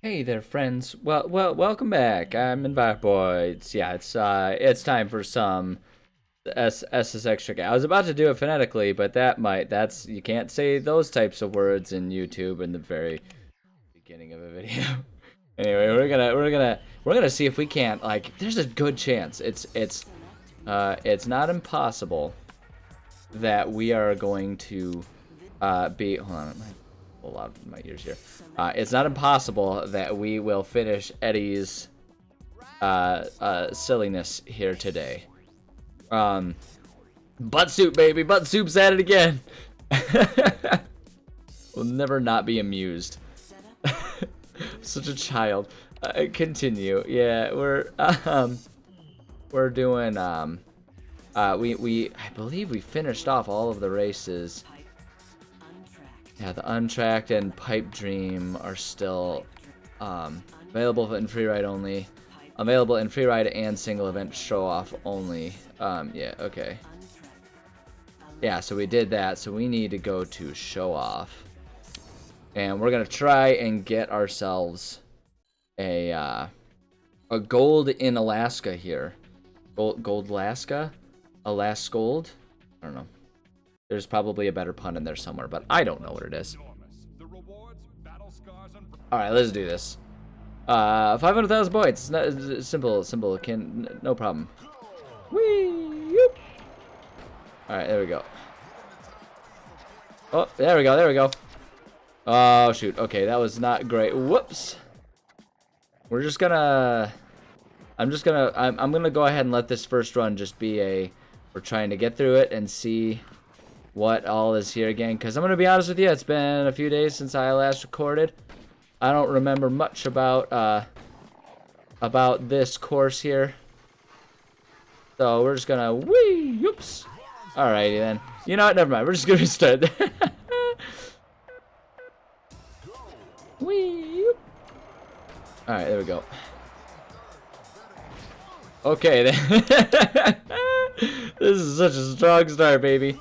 Hey there, friends. Welcome back. I'm Boy. It's time for some SSX trick. I was about to do it phonetically, but that's you can't say those types of words in YouTube in the very beginning of a video. Anyway, we're gonna see if we can't, like, there's a good chance. It's not impossible that we are going to be. Hold on, a lot of my ears here. It's not impossible that we will finish Eddie's silliness here today. Butt soup, baby, butt soup's at it again. We'll never not be amused. Such a child. Continue. Yeah, we're doing I believe we finished off all of the races. Yeah, the Untracked and Pipe Dream are still available in free ride only. Available in free ride and single event show off only. Yeah, okay. Yeah, so we did that. So we need to go to show off. And we're gonna try and get ourselves a gold in Alaska here. Gold Alaska? Gold? I don't know. There's probably a better pun in there somewhere, but I don't know what it is. Alright, let's do this. 500,000 points. Simple, no problem. Whee! Alright, there we go. Oh, there we go. Oh, shoot. Okay, that was not great. Whoops. I'm gonna go ahead and let this first run just be we're trying to get through it and see what all is here again, because I'm gonna be honest with you, it's been a few days since I last recorded. I don't remember much about this course here, so we're just gonna oops. Alrighty then. You know what? Never mind. We're just gonna start there. Alright, there we go. Okay, then. This is such a strong start, baby.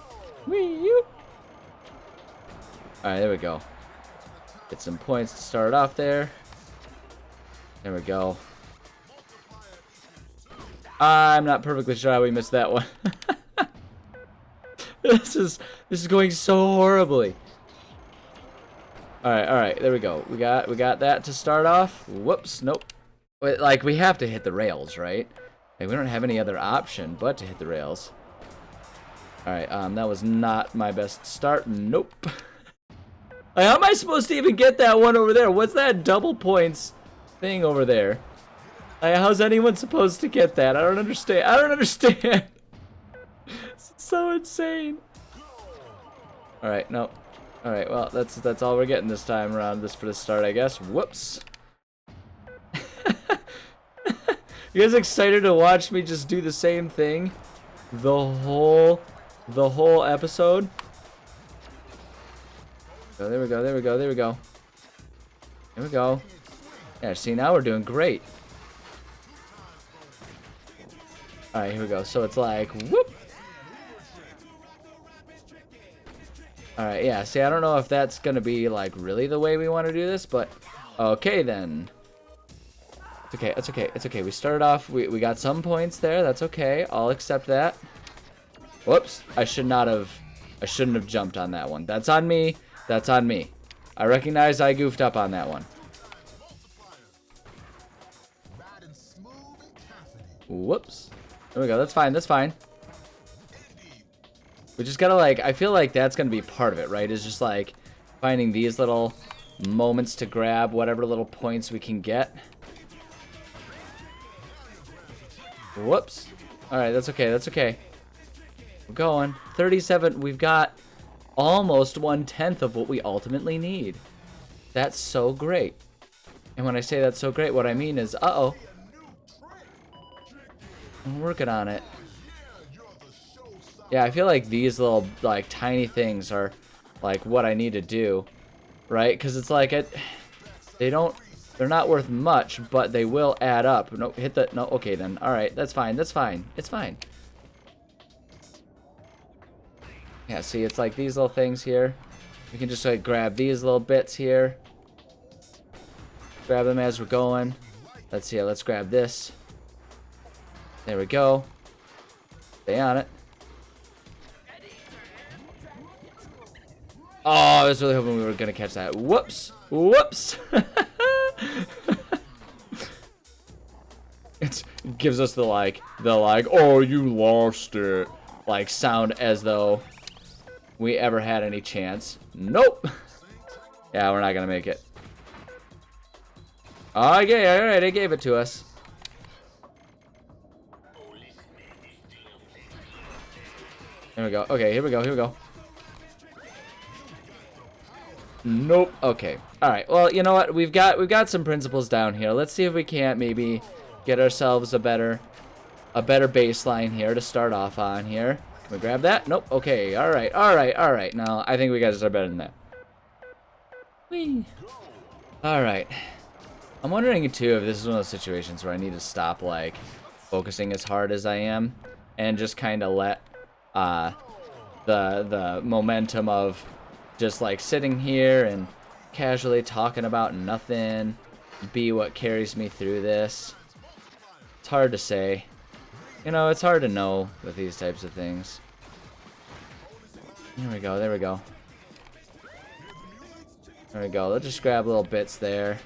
Alright, there we go. Get some points to start off there. There we go. I'm not perfectly sure how we missed that one. This is going so horribly. Alright, there we go. We got that to start off. Whoops, nope. Like, we have to hit the rails, right? Like, we don't have any other option but to hit the rails. Alright, that was not my best start. Nope. Like, how am I supposed to even get that one over there? What's that double points thing over there? Like, how's anyone supposed to get that? I don't understand. It's so insane. Alright, no. Alright, well, that's all we're getting this time around for the start, I guess. Whoops. You guys excited to watch me just do the same thing the whole episode? Oh, there we go. Yeah, see, now we're doing great. Alright, here we go. So it's like, whoop. Alright, yeah, see, I don't know if that's gonna be, like, really the way we want to do this, but okay, then. It's okay. We started off, we got some points there. That's okay. I'll accept that. Whoops. I shouldn't have jumped on that one. That's on me. I recognize I goofed up on that one. Whoops. There we go. That's fine. We just gotta, like, I feel like that's gonna be part of it, right? Is just, like, finding these little moments to grab whatever little points we can get. Whoops. Alright, that's okay. We're going. 37. We've got almost 1/10 of what we ultimately need. That's so great. And when I say that's so great, what I mean is, uh-oh. I'm working on it. Yeah, I feel like these little, like, tiny things are, like, what I need to do. Right? Because it's like, they're not worth much, but they will add up. No, hit the... No, okay then. Alright, that's fine. It's fine. Yeah, see, it's like these little things here. We can just, like, grab these little bits here. Grab them as we're going. Let's see. Let's grab this. There we go. Stay on it. Oh, I was really hoping we were gonna catch that. Whoops. Whoops. It gives us the like, oh, you lost it, like sound as though we ever had any chance. Nope. Yeah, we're not gonna make it. Okay, alright, it gave it to us. There we go. Okay, here we go, here we go. Nope. Okay. Alright, well, you know what? We've got some principles down here. Let's see if we can't maybe get ourselves a better baseline here to start off on here. Can we grab that? Nope. Okay. Alright, alright, alright. Now, I think we gotta start better than that. Whee. Alright. I'm wondering, too, if this is one of those situations where I need to stop, like, focusing as hard as I am and just kind of let the momentum of just, like, sitting here and casually talking about nothing be what carries me through this. It's hard to say. You know, it's hard to know with these types of things. There we go, there we go. There we go. Let's just grab little bits there.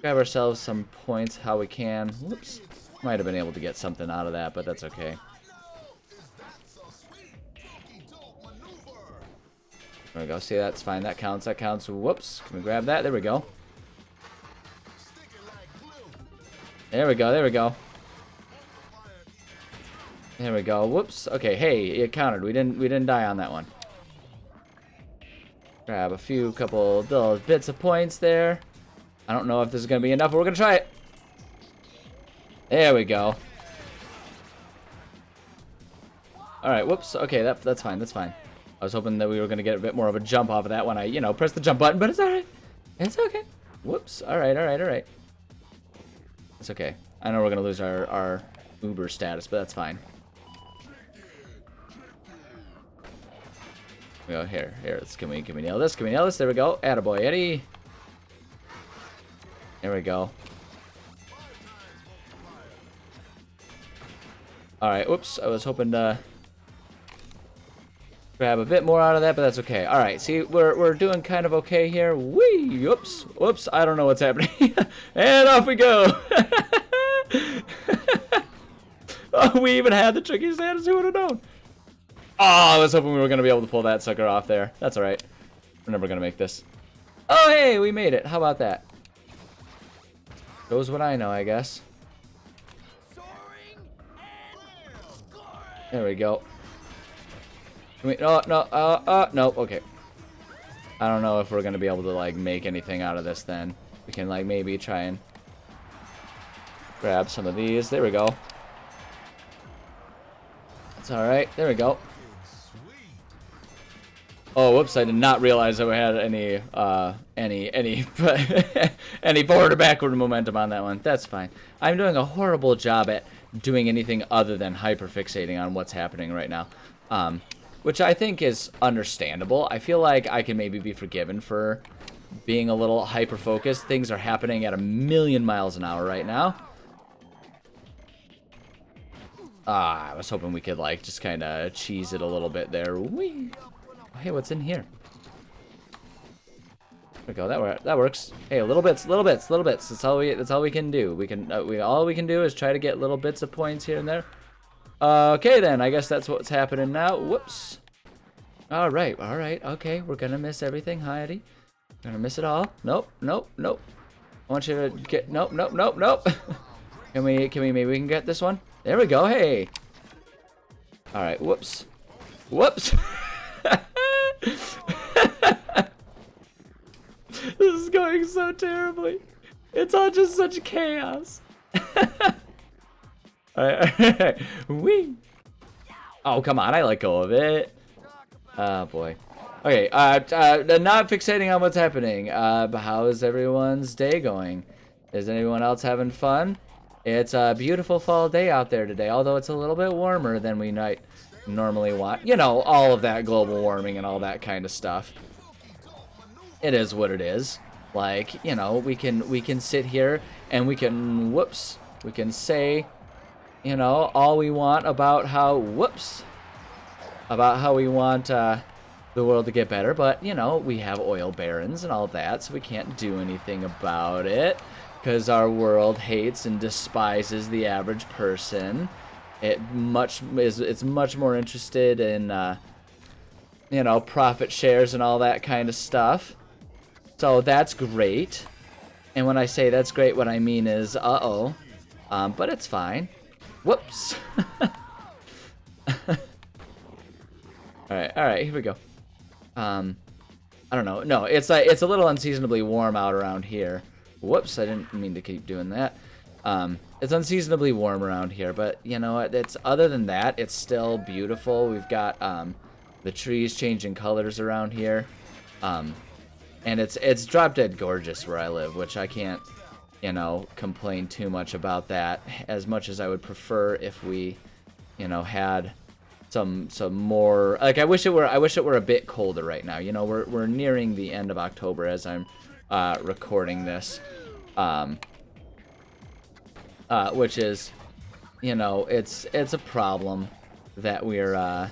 Grab ourselves some points how we can. Whoops. Might have been able to get something out of that, but that's okay. There we go. See, that's fine. That counts. That counts. Whoops. Can we grab that? There we go. There we go. There we go. There we go. Whoops. Okay. Hey, it counted. We didn't die on that one. Grab a couple little bits of points there. I don't know if this is gonna be enough, but we're gonna try it. There we go. All right. Whoops. Okay. That's fine. That's fine. I was hoping that we were gonna get a bit more of a jump off of that when I, you know, pressed the jump button, but it's all right. It's okay. Whoops. All right. All right. All right. It's okay. I know we're gonna lose our Uber status, but that's fine. We go here. Can we nail this? Can we nail this? There we go. Attaboy, Eddie. There we go. All right. Whoops. I was hoping to grab a bit more out of that, but that's okay. All right. See, we're doing kind of okay here. Whee! Whoops. Whoops. I don't know what's happening. And off we go. Oh, we even had the tricky status. Who would have known? Oh, I was hoping we were going to be able to pull that sucker off there. That's all right. We're never going to make this. Oh, hey, we made it. How about that? Shows what I know, I guess. There we go. Can we, no, okay. I don't know if we're going to be able to, like, make anything out of this then. We can, like, maybe try and grab some of these. There we go. That's all right. There we go. Oh, whoops! I did not realize that we had any any forward or backward momentum on that one. That's fine. I'm doing a horrible job at doing anything other than hyperfixating on what's happening right now, which I think is understandable. I feel like I can maybe be forgiven for being a little hyper-focused. Things are happening at 1,000,000 miles an hour right now. I was hoping we could, like, just kind of cheese it a little bit there. Whee! Hey, what's in here? There we go. That works. Hey, little bits. That's all we can do. All we can do is try to get little bits of points here and there. Okay, then. I guess that's what's happening now. Whoops. All right. Okay, we're gonna miss everything. Hi, Eddie. We're gonna miss it all. Nope. I want you to get. Nope. Can we maybe we can get this one? There we go. Hey. All right. Whoops. This is going so terribly. It's all just such chaos. Alright. Whee! Oh, come on. I let go of it. Oh, boy. Okay. Not fixating on what's happening. But how is everyone's day going? Is anyone else having fun? It's a beautiful fall day out there today, although it's a little bit warmer than we might normally want. You know, all of that global warming and all that kind of stuff. It is what it is. Like, you know, we can sit here and we can, whoops, we can say, you know, all we want about how, whoops, about how we want the world to get better, but, you know, we have oil barons and all that, so we can't do anything about it, because our world hates and despises the average person. It's much more interested in, you know, profit shares and all that kind of stuff. So that's great. And when I say that's great, what I mean is, uh-oh. But it's fine. Whoops. Alright, here we go. I don't know. No, it's like, it's a little unseasonably warm out around here. Whoops, I didn't mean to keep doing that. It's unseasonably warm around here, but you know what? It's, other than that, it's still beautiful. We've got the trees changing colors around here. And it's drop dead gorgeous where I live, which I can't, you know, complain too much about that, as much as I would prefer if we, you know, had some more, like, I wish it were a bit colder right now. You know, we're nearing the end of October as I'm recording this, which is, you know, it's a problem that we're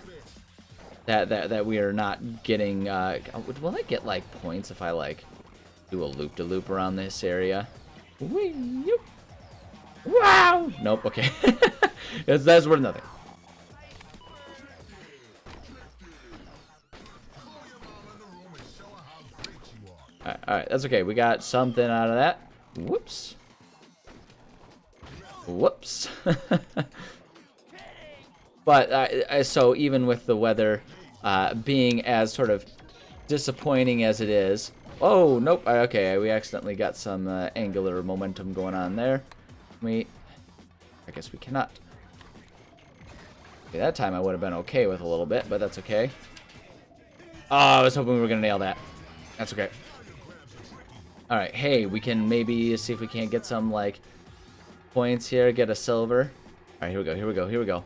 that we are not getting. Will I get like points if I like do a loop-de-loop around this area? Wow! Nope. Okay, that's worth nothing. All right, that's okay. We got something out of that. Whoops. Whoops. But so even with the weather being as sort of disappointing as it is, oh nope, okay, we accidentally got some angular momentum going on there. I guess we cannot. Okay, that time I would have been okay with a little bit, but that's okay. Oh, I was hoping we were gonna nail that. That's okay. All right, hey, we can maybe see if we can't get some like points here, get a silver. All right, here we go, here we go, here we go.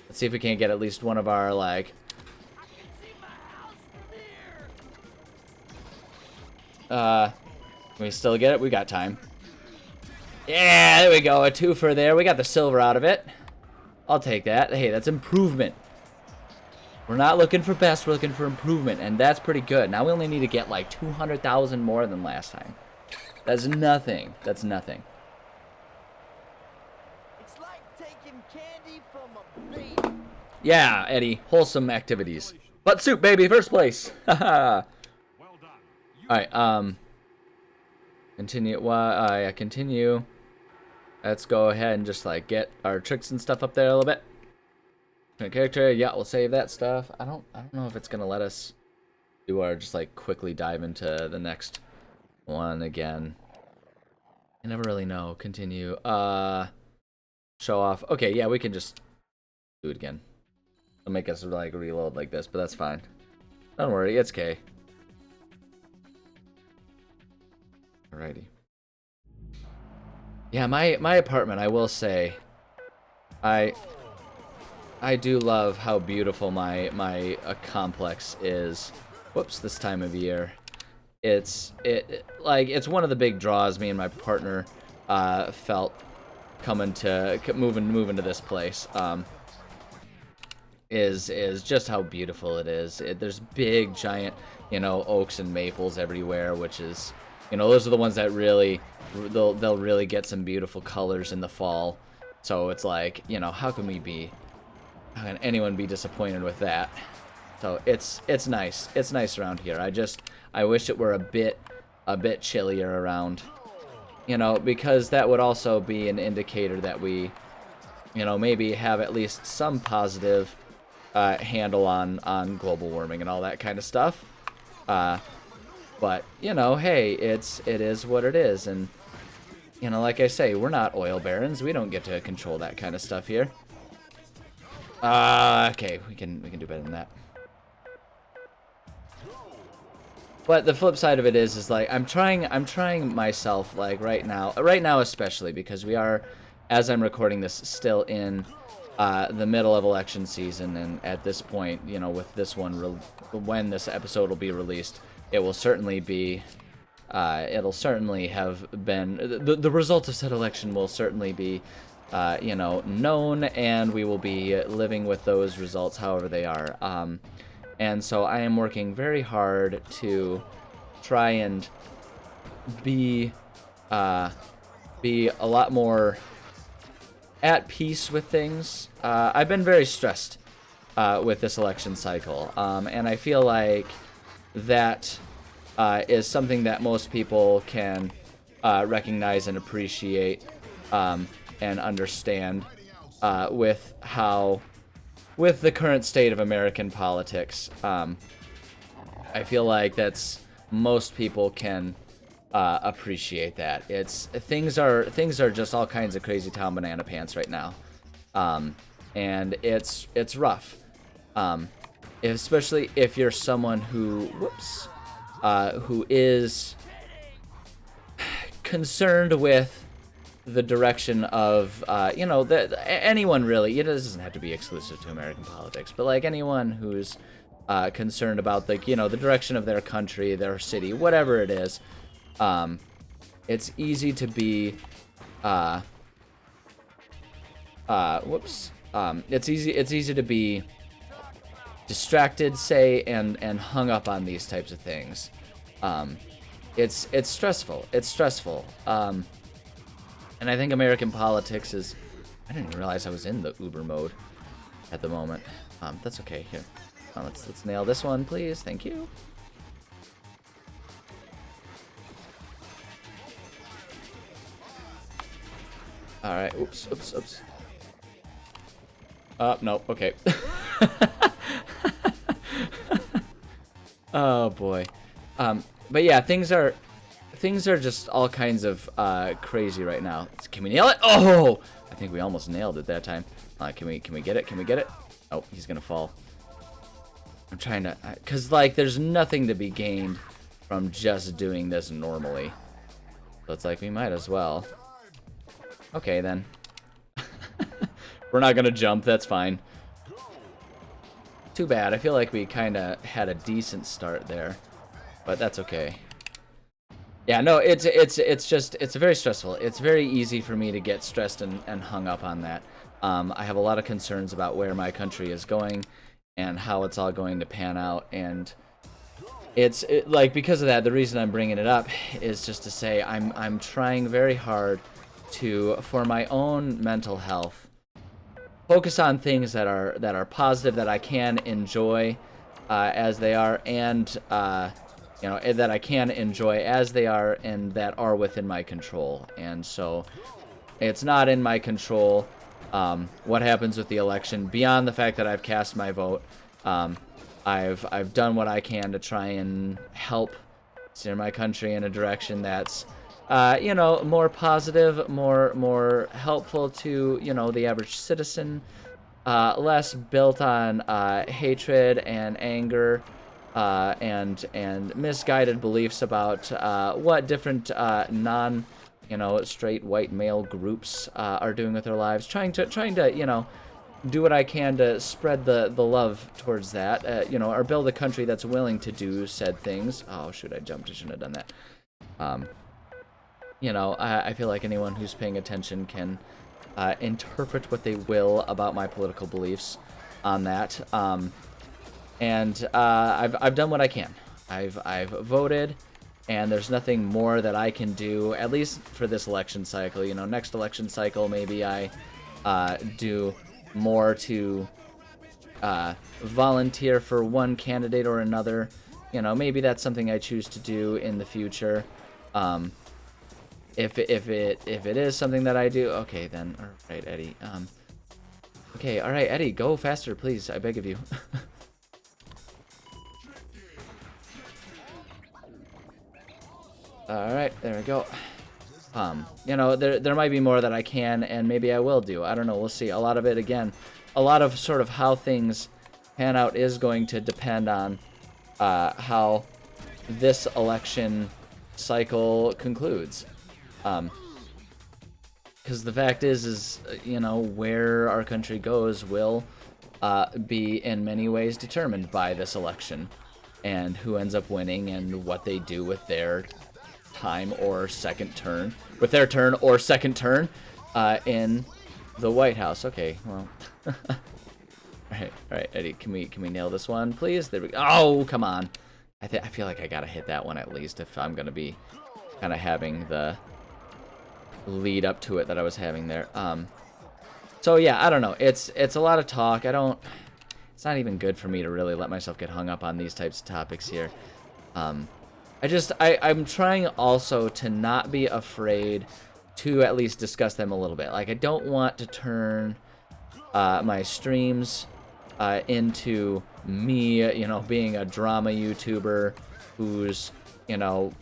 Let's see if we can't get at least one of our, like... Can we still get it? We got time. Yeah, there we go. A twofer there. We got the silver out of it. I'll take that. Hey, that's improvement. We're not looking for best. We're looking for improvement, and that's pretty good. Now we only need to get, like, 200,000 more than last time. That's nothing. That's nothing. Yeah, Eddie. Wholesome activities. Butt soup, baby. First place. Haha. Alright, continue. Yeah, continue. Let's go ahead and just, like, get our tricks and stuff up there a little bit. Character. Yeah, we'll save that stuff. I don't know if it's going to let us do our, just, like, quickly dive into the next one again. I never really know. Continue. Show off. Okay, yeah, we can just do it again. It'll make us like reload like this, but that's fine. Don't worry, it's okay. Alrighty. Yeah, my apartment, I will say, I do love how beautiful my complex is. Whoops, this time of year. It's one of the big draws me and my partner felt moving to this place. Is just how beautiful it is. There's big, giant, you know, oaks and maples everywhere, which is, you know, those are the ones that really, they'll really get some beautiful colors in the fall. So it's like, you know, how can anyone be disappointed with that? So it's nice. It's nice around here. I wish it were a bit chillier around, you know, because that would also be an indicator that we, you know, maybe have at least some positive handle on global warming and all that kind of stuff. But, you know, hey, it is what it is. And, you know, like I say, we're not oil barons. We don't get to control that kind of stuff here. Okay, we can do better than that. But the flip side of it is like I'm trying myself, like right now especially, because we are, as I'm recording this, still in the middle of election season, and at this point, you know, with this one, when this episode will be released, it will certainly be it'll certainly have been the result of said election will certainly be, you know, known, and we will be living with those results however they are. And so I am working very hard to try and be a lot more at peace with things. I've been very stressed with this election cycle, and I feel like that is something that most people can recognize and appreciate and understand with the current state of American politics. I feel like that's most people can appreciate that. Things are just all kinds of crazy town banana pants right now, and it's rough, especially if you're someone who is concerned with the direction of you know, anyone really. It doesn't have to be exclusive to American politics, but like anyone who's concerned about the, you know, the direction of their country, their city, whatever it is. It's easy to be it's easy to be distracted, say, and hung up on these types of things. It's stressful. And I think American politics is, I didn't even realize I was in the Uber mode at the moment. That's okay. Here, let's nail this one, please. Thank you. All right. Oops. No. Okay. Oh boy. But yeah, things are just all kinds of crazy right now. Can we nail it? Oh, I think we almost nailed it that time. Can we get it? Can we get it? Oh, he's gonna fall. I'm trying to, cause like there's nothing to be gained from just doing this normally. So it's like we might as well. Okay then. We're not gonna jump. That's fine. Too bad. I feel like we kind of had a decent start there, but that's okay. Yeah, no, it's very stressful. It's very easy for me to get stressed and hung up on that. I have a lot of concerns about where my country is going and how it's all going to pan out, and like because of that, the reason I'm bringing it up is just to say I'm trying very hard to, for my own mental health, focus on things that are positive, that I can enjoy as they are, and you know, that I can enjoy as they are, and that are within my control. And so it's not in my control what happens with the election, beyond the fact that I've cast my vote. I've done what I can to try and help steer my country in a direction that's you know, more positive, more helpful to, you know, the average citizen, less built on hatred and anger, and misguided beliefs about what different non, you know, straight white male groups are doing with their lives. Trying to you know, do what I can to spread the love towards that, you know, or build a country that's willing to do said things. Oh shoot, I jumped. I shouldn't have done that. You know, I feel like anyone who's paying attention can interpret what they will about my political beliefs on that. And I've done what I can. I've voted, and there's nothing more that I can do, at least for this election cycle. You know, next election cycle, maybe I do more to volunteer for one candidate or another. You know, maybe that's something I choose to do in the future. If it is something that I do, okay then. All right, Eddie. Okay, all right, Eddie, go faster, please. I beg of you. All right, there we go. You know, there might be more that I can, and maybe I will do. I don't know. We'll see. A lot of it, again, a lot of sort of how things pan out is going to depend on how this election cycle concludes. Because the fact is, you know, where our country goes will be in many ways determined by this election, and who ends up winning and what they do with their time or second turn, with their turn or second turn in the White House. Okay, well. All right, Eddie, can we nail this one, please? There we go. Oh, come on. I feel like I gotta hit that one at least if I'm gonna be kind of having the lead up to it that I was having there. So yeah, I don't know. It's a lot of talk. It's not even good for me to really let myself get hung up on these types of topics here. I'm trying also to not be afraid to at least discuss them a little bit. Like, I don't want to turn my streams into me, you know, being a drama YouTuber who's, you know,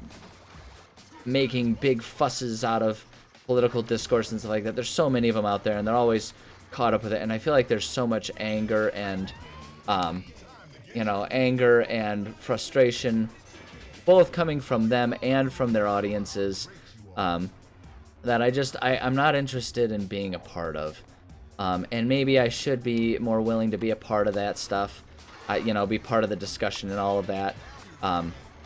making big fusses out of political discourse and stuff like that. There's so many of them out there, and they're always caught up with it. And I feel like there's so much anger and, you know, anger and frustration, both coming from them and from their audiences, that I'm not interested in being a part of. And maybe I should be more willing to be a part of that stuff, you know, be part of the discussion and all of that.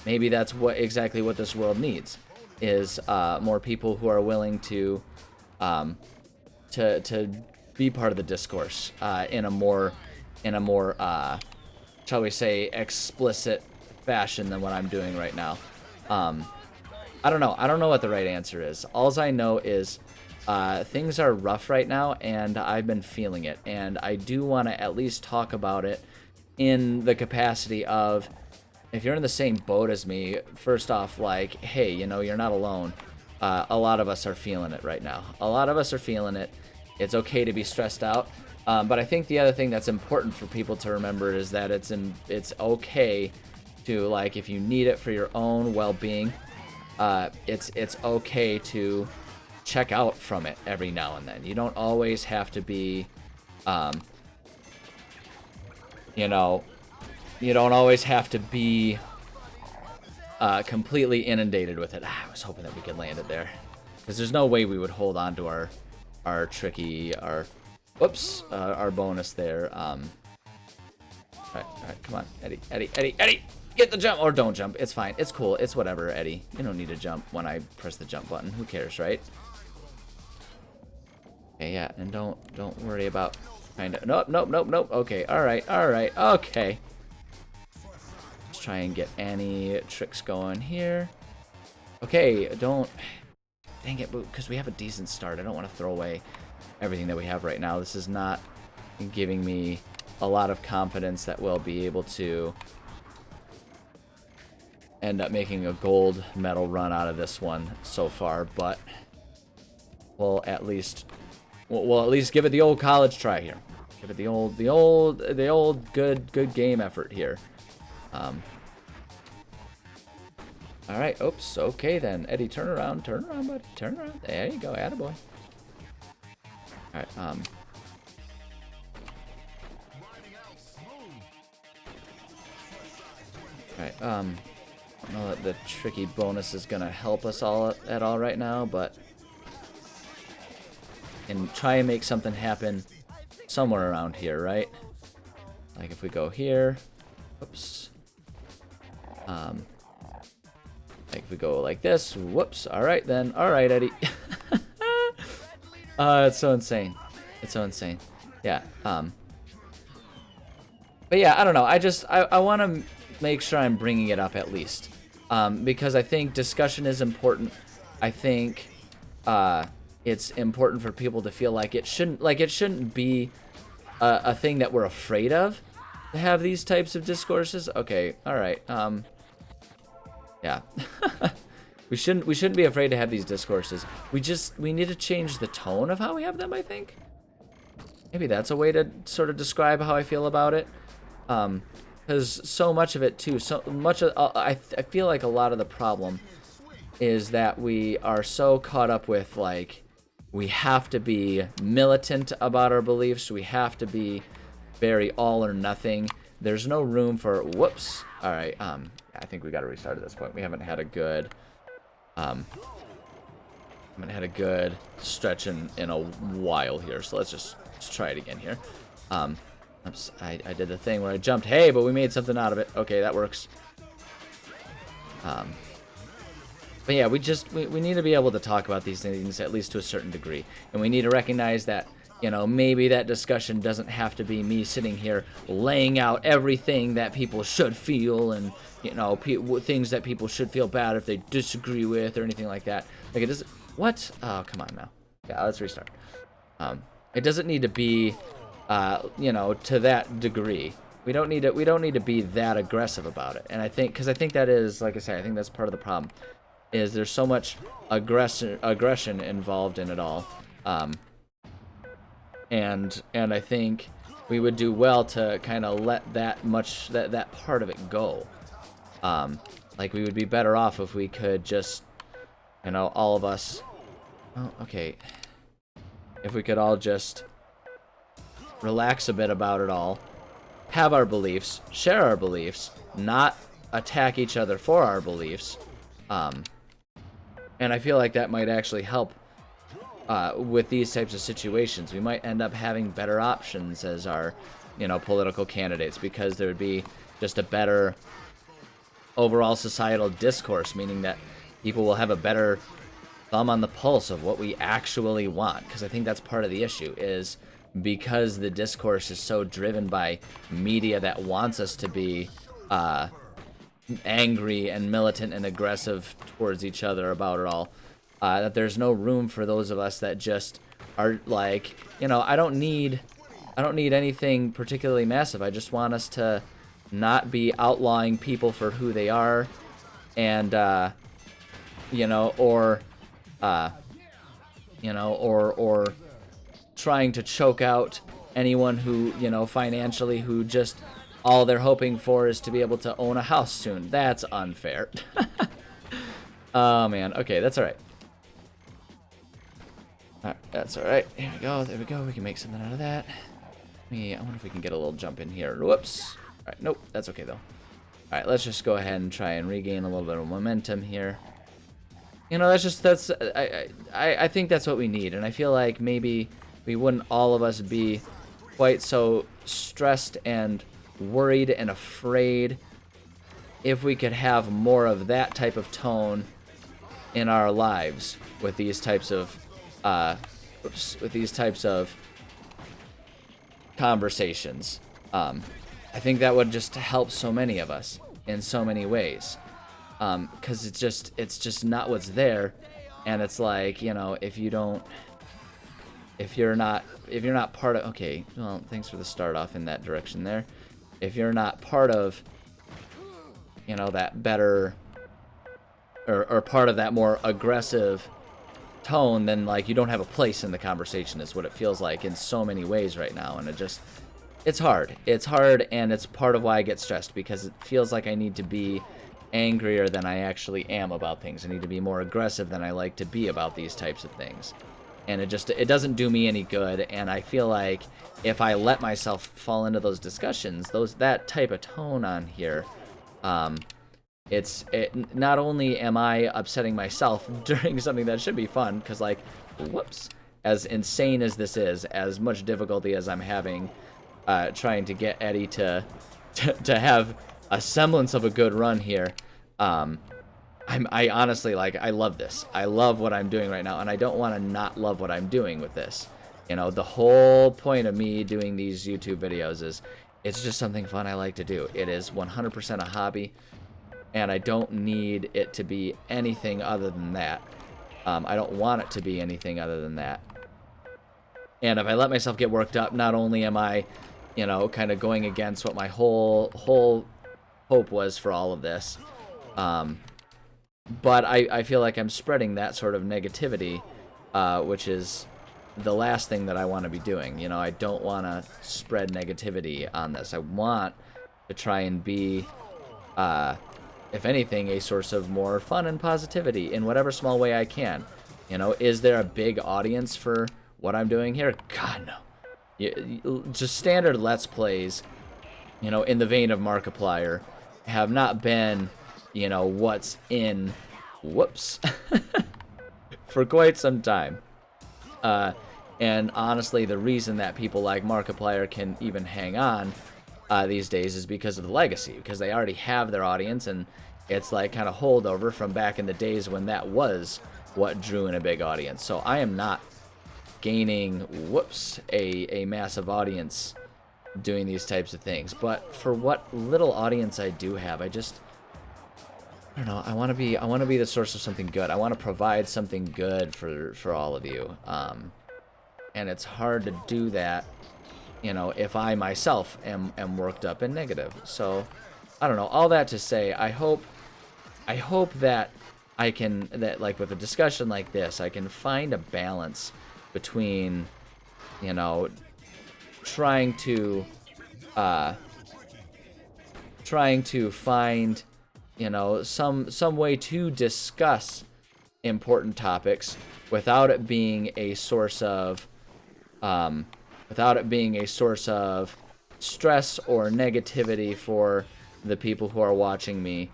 Maybe that's exactly what this world needs, is more people who are willing to be part of the discourse in a more shall we say, explicit fashion than what I'm doing right now. I don't know what the right answer is. Alls I know is things are rough right now, and I've been feeling it, and I do want to at least talk about it in the capacity of, if you're in the same boat as me, first off, like, hey, you know, you're not alone. A lot of us are feeling it right now. A lot of us are feeling it. It's okay to be stressed out. But I think the other thing that's important for people to remember is that it's okay to, like, if you need it for your own well-being, it's okay to check out from it every now and then. You don't always have to be, you know, you don't always have to be completely inundated with it. I was hoping that we could land it there, because there's no way we would hold on to our bonus there. All right, come on, Eddie, get the jump, or don't jump. It's fine. It's cool. It's whatever, Eddie. You don't need to jump when I press the jump button. Who cares, right? Okay, yeah, and don't worry about kind of. Nope. Okay, all right. Okay. Let's try and get any tricks going here. Okay, don't. Dang it, because we have a decent start. I don't want to throw away everything that we have right now. This is not giving me a lot of confidence that we'll be able to end up making a gold medal run out of this one so far, but we'll at least give it the old college try here. Give it the old good game effort here. All right. Oops. Okay then, Eddie, turn around, buddy, turn around. There you go, attaboy. All right. All right. I don't know that the tricky bonus is gonna help us all at all right now, but and try and make something happen somewhere around here, right? Like if we go here, whoops. Like if we go like this, whoops. All right then. All right, Eddie. It's so insane. It's so insane. Yeah. But yeah, I don't know. I want to make sure I'm bringing it up at least, because I think discussion is important. I think it's important for people to feel like it shouldn't be a thing that we're afraid of, to have these types of discourses. Okay, all right. Yeah. we shouldn't be afraid to have these discourses. We need to change the tone of how we have them, I think. Maybe that's a way to sort of describe how I feel about it. Because so much of it too, I feel like a lot of the problem is that we are so caught up with, like, we have to be militant about our beliefs. We have to be very all or nothing. There's no room for, whoops. All right. I think we got to restart at this point. We haven't had a good, stretch in a while here. So let's try it again here. Oops, I did the thing where I jumped. Hey, but we made something out of it. Okay, that works. But yeah, we need to be able to talk about these things at least to a certain degree, and we need to recognize that, you know, maybe that discussion doesn't have to be me sitting here laying out everything that people should feel, and, you know, things that people should feel bad if they disagree with or anything like that. Like, it doesn't. What? Oh, come on now. Yeah, let's restart. It doesn't need to be, you know, to that degree. We don't need to be that aggressive about it. And I think, because I think that is, like I say, I think that's part of the problem. Is there's so much aggression involved in it all, and I think we would do well to kind of let that part of it go. Like, we would be better off if we could just, you know, all of us. Oh, okay. If we could all just relax a bit about it all, have our beliefs, share our beliefs, not attack each other for our beliefs. And I feel like that might actually help with these types of situations. We might end up having better options as our, you know, political candidates, because there would be just a better overall societal discourse, meaning that people will have a better thumb on the pulse of what we actually want. Because I think that's part of the issue, is because the discourse is so driven by media that wants us to be angry and militant and aggressive towards each other about it all, that there's no room for those of us that just are like, you know, I don't need anything particularly massive. I just want us to not be outlawing people for who they are, and you know, or trying to choke out anyone who, you know, financially, who just all they're hoping for is to be able to own a house soon. That's unfair. Oh, man. Okay, that's all right. All right, that's all right. Here we go. There we go. We can make something out of that. I wonder if we can get a little jump in here. Whoops. All right. Nope. That's okay, though. All right. Let's just go ahead and try and regain a little bit of momentum here. You know, I think that's what we need. And I feel like maybe we wouldn't all of us be quite so stressed and worried and afraid if we could have more of that type of tone in our lives with these types of conversations. I think that would just help so many of us in so many ways, because it's just not what's there. And it's like, you know, if you're not part of, okay, well, thanks for the start off in that direction there. If you're not part of, you know, that better, or part of that more aggressive tone, then, like, you don't have a place in the conversation, is what it feels like in so many ways right now. And it's hard, and it's part of why I get stressed, because it feels like I need to be angrier than I actually am about things. I need to be more aggressive than I like to be about these types of things. And it doesn't do me any good. And I feel like if I let myself fall into those discussions, that type of tone on here, not only am I upsetting myself during something that should be fun, because, like, whoops, as insane as this is, as much difficulty as I'm having trying to get Eddie to have a semblance of a good run here, I honestly, like, I love this. I love what I'm doing right now, and I don't want to not love what I'm doing with this. You know, the whole point of me doing these YouTube videos is it's just something fun I like to do. It is 100% a hobby, and I don't need it to be anything other than that. I don't want it to be anything other than that. And if I let myself get worked up, not only am I, you know, kind of going against what my whole hope was for all of this, but I feel like I'm spreading that sort of negativity, which is the last thing that I want to be doing. You know, I don't want to spread negativity on this. I want to try and be, if anything, a source of more fun and positivity in whatever small way I can. You know, is there a big audience for what I'm doing here? God, no. Just standard Let's Plays, you know, in the vein of Markiplier, have not been, you know, what's in, whoops, for quite some time. And honestly, the reason that people like Markiplier can even hang on these days is because of the legacy, because they already have their audience, and It's like kind of holdover from back in the days when that was what drew in a big audience. So I am not gaining, a massive audience doing these types of things. But for what little audience I do have, I don't know. I want to be the source of something good. I want to provide something good for all of you. And it's hard to do that, if I myself am worked up and negative. So I don't know. All that to say, I hope that that like with a discussion like this, I can find a balance between, trying to find, some way to discuss important topics without it being a source of stress or negativity for the people who are watching me,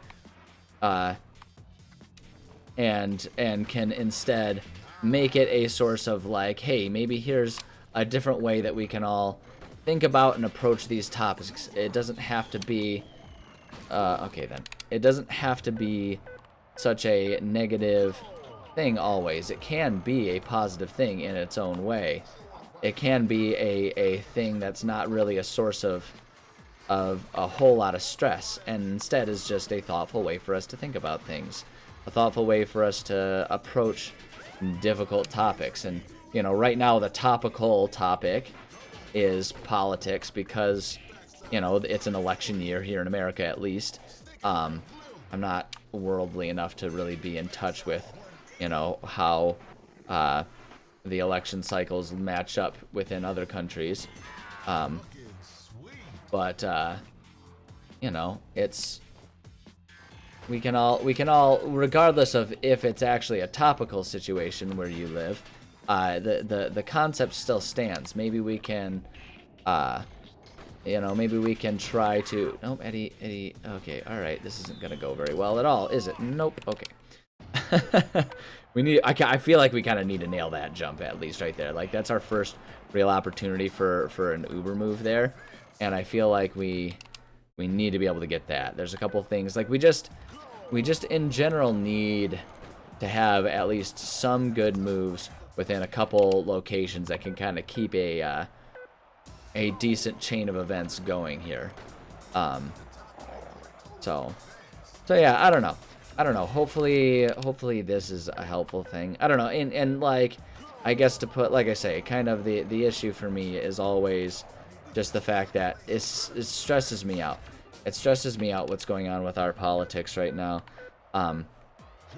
and can instead make it a source of like, hey, maybe here's a different way that we can all think about and approach these topics. It doesn't have to be it doesn't have to be such a negative thing always. It can be a positive thing in its own way. It can be a thing that's not really a source of a whole lot of stress, and instead is just a thoughtful way for us to think about things, a thoughtful way for us to approach difficult topics. And right now the topical topic is politics, because it's an election year here in America, at least. I'm not worldly enough to really be in touch with how the election cycles match up within other countries, but it's we can all, regardless of if it's actually a topical situation where you live, the concept still stands. Maybe we can maybe we can try to... Nope, Eddie. Okay, all right. This isn't gonna go very well at all, is it? Nope. Okay. I feel like we kind of need to nail that jump at least right there. Like, that's our first real opportunity for an Uber move there, and I feel like we need to be able to get that. There's a couple things like we just in general need to have at least some good moves within a couple locations that can kind of keep a decent chain of events going here. So yeah, I don't know. Hopefully this is a helpful thing. I don't know. And like, I guess to put, like I say, kind of the issue for me is always just the fact that it stresses me out. It stresses me out what's going on with our politics right now. And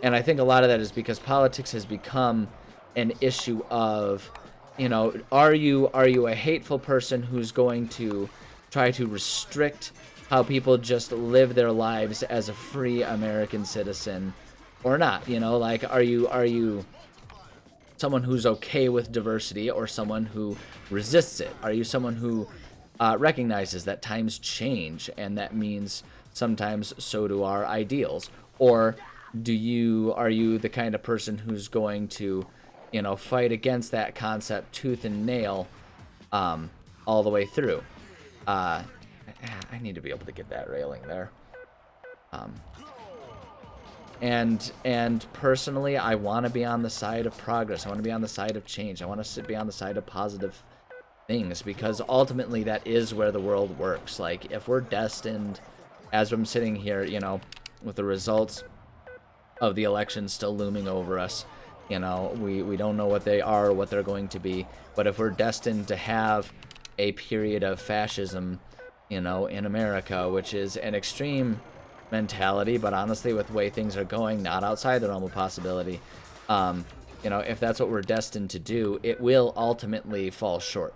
I think a lot of that is because politics has become an issue of, are you a hateful person who's going to try to restrict how people just live their lives as a free American citizen or not? Like, are you someone who's okay with diversity or someone who resists it? Are you someone who recognizes that times change and that means sometimes so do our ideals? Or are you the kind of person who's going to fight against that concept tooth and nail all the way through? I need to be able to get that railing there. And personally, I want to be on the side of progress. I want to be on the side of change. I want to be on the side of positive things, because ultimately that is where the world works. Like, if we're destined, as I'm sitting here, with the results of the election still looming over us, we don't know what they are or what they're going to be, but if we're destined to have a period of fascism, in America, which is an extreme mentality, but honestly, with the way things are going, not outside the realm of possibility, if that's what we're destined to do, it will ultimately fall short.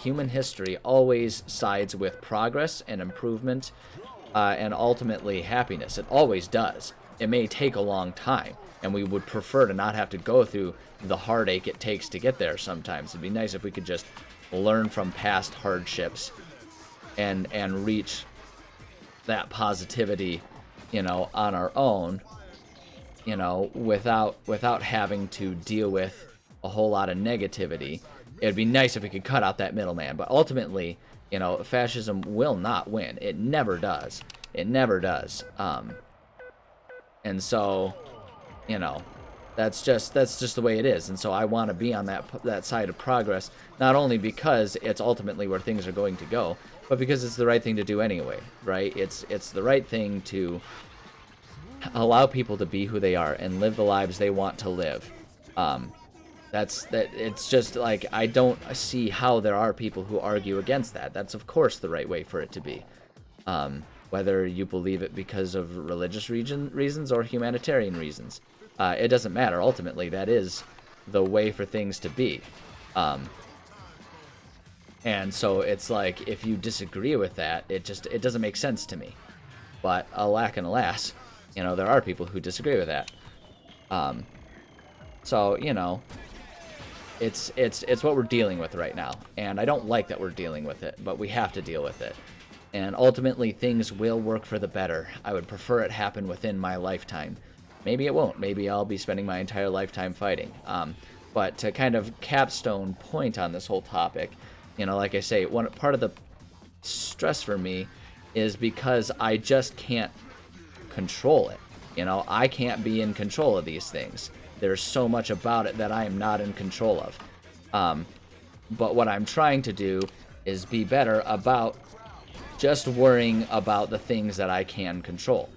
Human history always sides with progress and improvement, and ultimately happiness. It always does. It may take a long time, and we would prefer to not have to go through the heartache it takes to get there sometimes. It'd be nice if we could just learn from past hardships and reach that positivity, on our own, without having to deal with a whole lot of negativity. It'd be nice if we could cut out that middleman, but ultimately, fascism will not win. It never does. It never does. And so, you know, that's just the way it is. And so I want to be on that side of progress, not only because it's ultimately where things are going to go, but because it's the right thing to do anyway, right? It's the right thing to allow people to be who they are and live the lives they want to live. It's just like, I don't see how there are people who argue against that. That's of course the right way for it to be. Whether you believe it because of religious reasons or humanitarian reasons. It doesn't matter. Ultimately, that is the way for things to be. And so it's like, if you disagree with that, it doesn't make sense to me. But alack and alas, you know, there are people who disagree with that. So, you know, it's what we're dealing with right now. And I don't like that we're dealing with it, but we have to deal with it. And ultimately, things will work for the better. I would prefer it happen within my lifetime. Maybe it won't. Maybe I'll be spending my entire lifetime fighting. But to kind of capstone point on this whole topic, you know, like I say, part of the stress for me is because I just can't control it. You know, I can't be in control of these things. There's so much about it that I am not in control of. But what I'm trying to do is be better about just worrying about the things that I can control.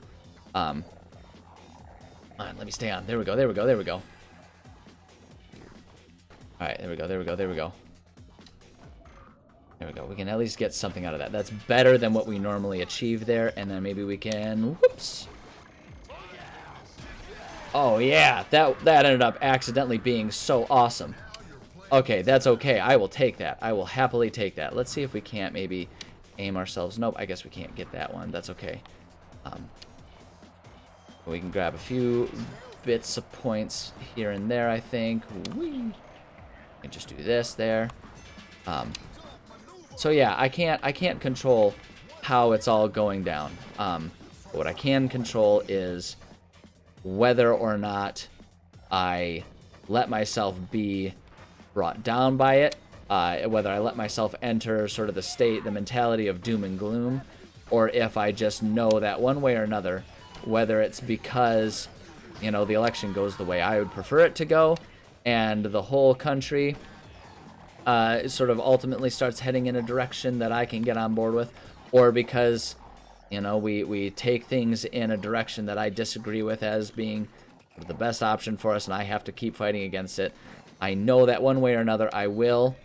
Come on, let me stay on. There we go. Alright, there we go. We can at least get something out of that. That's better than what we normally achieve there. And then maybe we can... Whoops. Oh, yeah. That ended up accidentally being so awesome. Okay, that's okay. I will take that. I will happily take that. Let's see if we can't maybe aim ourselves. Nope, I guess we can't get that one. That's okay. We can grab a few bits of points here and there, I think. Whee! And just do this there. So yeah, I can't control how it's all going down. What I can control is whether or not I let myself be brought down by it, whether I let myself enter sort of the mentality of doom and gloom, or if I just know that one way or another, whether it's because, you know, the election goes the way I would prefer it to go, and the whole country sort of ultimately starts heading in a direction that I can get on board with, or because, you know, we take things in a direction that I disagree with as being the best option for us, and I have to keep fighting against it. I know that one way or another I will,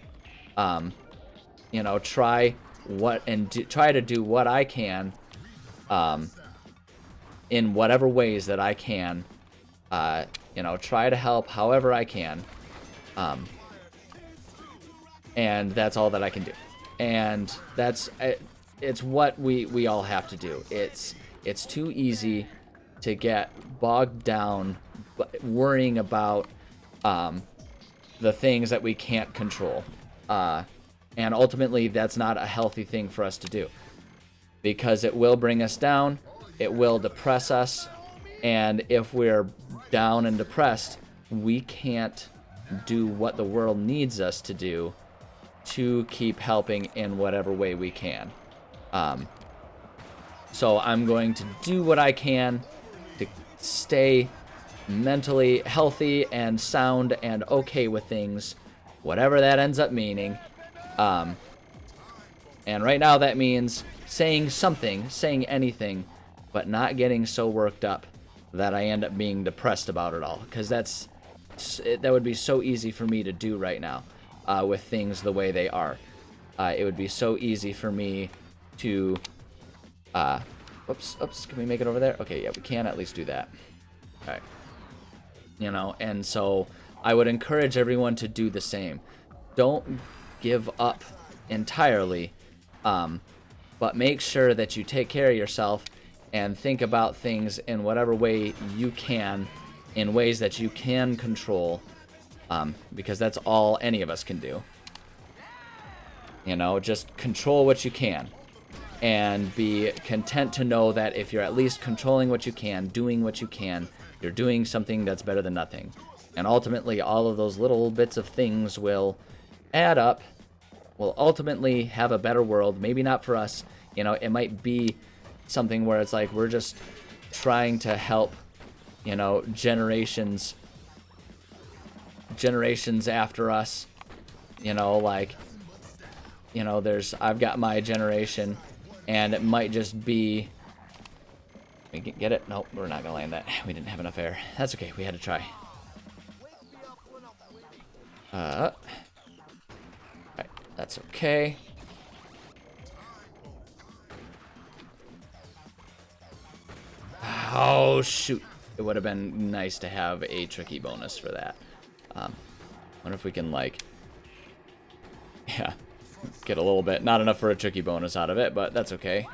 you know, try to do what I can, in whatever ways that I can, you know, try to help however I can, and that's all that I can do. And it's what we all have to do. It's too easy to get bogged down worrying about the things that we can't control, and ultimately that's not a healthy thing for us to do, because it will bring us down, it will depress us, and if we're down and depressed, we can't do what the world needs us to do to keep helping in whatever way we can. So I'm going to do what I can to stay mentally healthy and sound and okay with things, whatever that ends up meaning. And right now that means saying anything, but not getting so worked up that I end up being depressed about it all, because that would be so easy for me to do right now, with things the way they are. It would be so easy for me to oops, can we make it over there? Okay, yeah, we can at least do that. All right. You know, and so I would encourage everyone to do the same. Don't give up entirely, but make sure that you take care of yourself and think about things in whatever way you can, in ways that you can control, because that's all any of us can do. You know, just control what you can, and be content to know that if you're at least controlling what you can, doing what you can, you're doing something that's better than nothing. And ultimately, all of those little bits of things will add up, will ultimately have a better world. Maybe not for us. You know, it might be something where it's like we're just trying to help, you know, generations after us, you know, like, you know, I've got my generation, and it might just be, we get it? Nope, we're not gonna land that. We didn't have enough air. That's okay, we had to try. Alright, that's okay. Oh, shoot. It would have been nice to have a tricky bonus for that. Wonder if we can, like, yeah, get a little bit. Not enough for a tricky bonus out of it, but that's okay.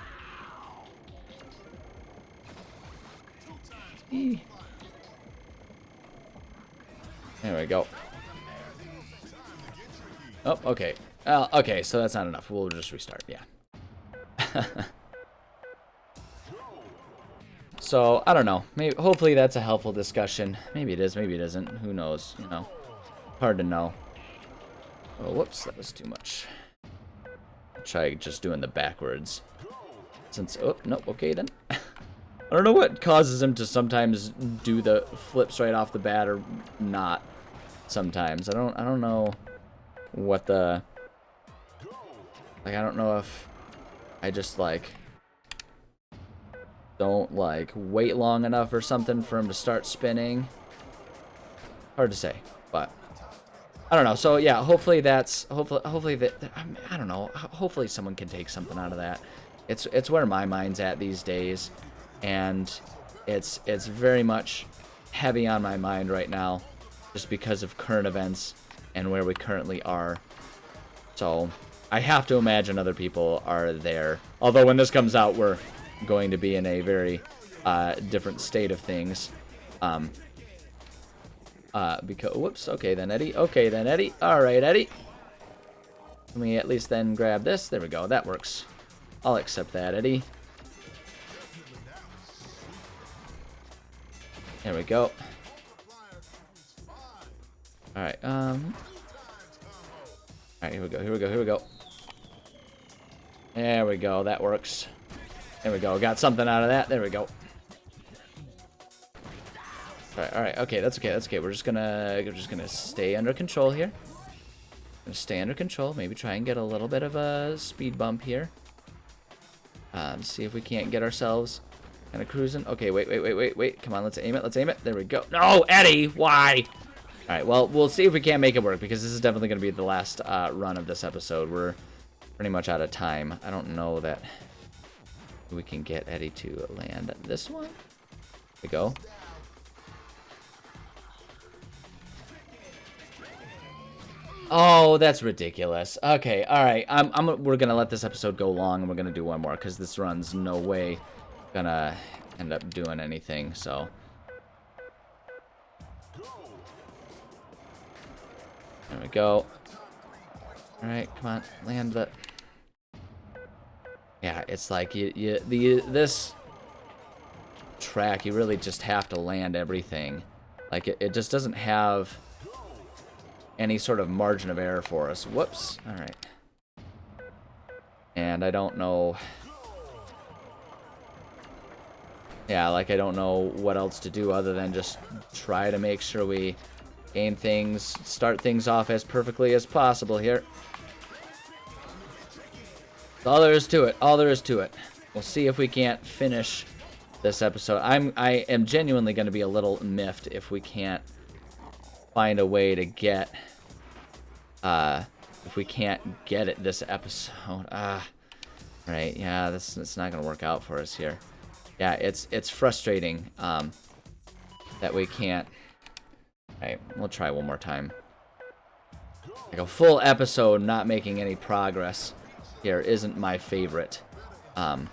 There we go. Oh, okay. Okay, so that's not enough. We'll just restart, yeah. So, I don't know. Maybe, hopefully that's a helpful discussion. Maybe it is, maybe it isn't. Who knows, you know. Hard to know. Oh, whoops, that was too much. I'll try just doing the backwards. Since, oh, nope, okay then. I don't know what causes him to sometimes do the flips right off the bat or not sometimes. I don't know what the, like, I don't know if I just, like, don't, like, wait long enough or something for him to start spinning. Hard to say, but I don't know. So yeah, hopefully that's hopefully that, I don't know. Hopefully someone can take something out of that. It's where my mind's at these days, and it's very much heavy on my mind right now, just because of current events and where we currently are. So I have to imagine other people are there. Although when this comes out, we're going to be in a very different state of things. Because, whoops, okay then, Eddie. Okay then, Eddie. Alright, Eddie. Let me at least then grab this. There we go, that works. I'll accept that, Eddie. There we go. Alright, alright, here we go, here we go, here we go. There we go, that works. There we go, got something out of that. There we go. Alright, okay, that's okay, that's okay. We're just gonna stay under control here. Gonna stay under control, maybe try and get a little bit of a speed bump here. See if we can't get ourselves kind of cruising. Okay, wait. Come on, let's aim it. There we go. No, Eddie, why? Alright, well, we'll see if we can't make it work, because this is definitely gonna be the last run of this episode. We're pretty much out of time. I don't know that we can get Eddie to land this one. There we go. Oh, that's ridiculous. Okay, all right. We're gonna let this episode go long, and we're gonna do one more, because this run's no way gonna end up doing anything. So, there we go. All right, come on, land the. Yeah, it's like this track, you really just have to land everything. Like it just doesn't have any sort of margin of error for us. Whoops. All right. And I don't know. Yeah, like I don't know what else to do other than just try to make sure we gain things, start things off as perfectly as possible here. That's all there is to it. All there is to it. We'll see if we can't finish this episode. I am genuinely going to be a little miffed if we can't find a way to get if we can't get it this episode. Right, yeah, it's not gonna work out for us here. Yeah, it's frustrating that we can't. Alright, we'll try one more time. Like a full episode not making any progress here isn't my favorite. But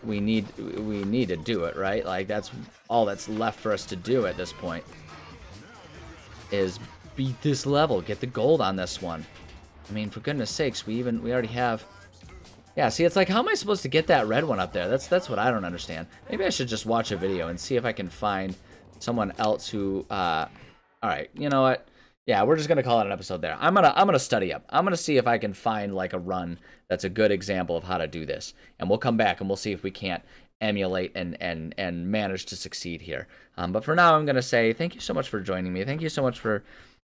we need to do it, right? Like that's all that's left for us to do at this point is beat this level, get the gold on this one. I mean, for goodness sakes, we already have. Yeah, see, it's like, how am I supposed to get that red one up there? That's what I don't understand. Maybe I should just watch a video and see if I can find someone else who. All right, you know what? Yeah, we're just gonna call it an episode there. I'm gonna study up. I'm gonna see if I can find like a run that's a good example of how to do this, and we'll come back and we'll see if we can't emulate and manage to succeed here. But for now, I'm gonna say thank you so much for joining me. Thank you so much for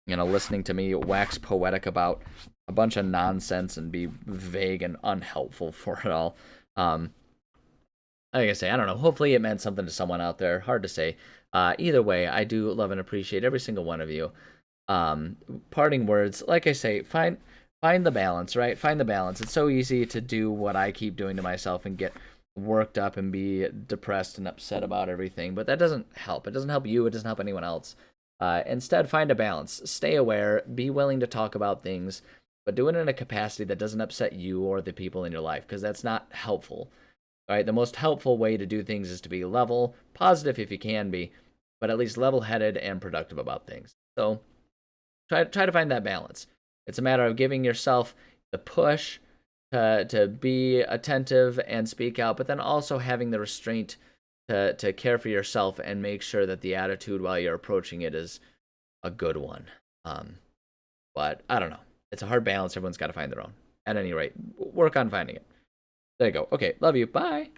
listening to me wax poetic about a bunch of nonsense and be vague and unhelpful for it all. Um, like I say, I don't know. Hopefully, it meant something to someone out there. Hard to say. Either way, I do love and appreciate every single one of you. um Parting words, like I say, find the balance, right? Find the balance. It's so easy to do what I keep doing to myself and get worked up and be depressed and upset about everything, but that doesn't help. It doesn't help you, it doesn't help anyone else. Instead, find a balance. Stay aware, be willing to talk about things, but do it in a capacity that doesn't upset you or the people in your life, because that's not helpful. All right, the most helpful way to do things is to be level, positive if you can be, but at least level-headed and productive about things. So try to find that balance. It's a matter of giving yourself the push to be attentive and speak out, but then also having the restraint to care for yourself and make sure that the attitude while you're approaching it is a good one. Um, but I don't know. It's a hard balance. Everyone's got to find their own. At any rate, work on finding it. There you go. Okay, love you. Bye.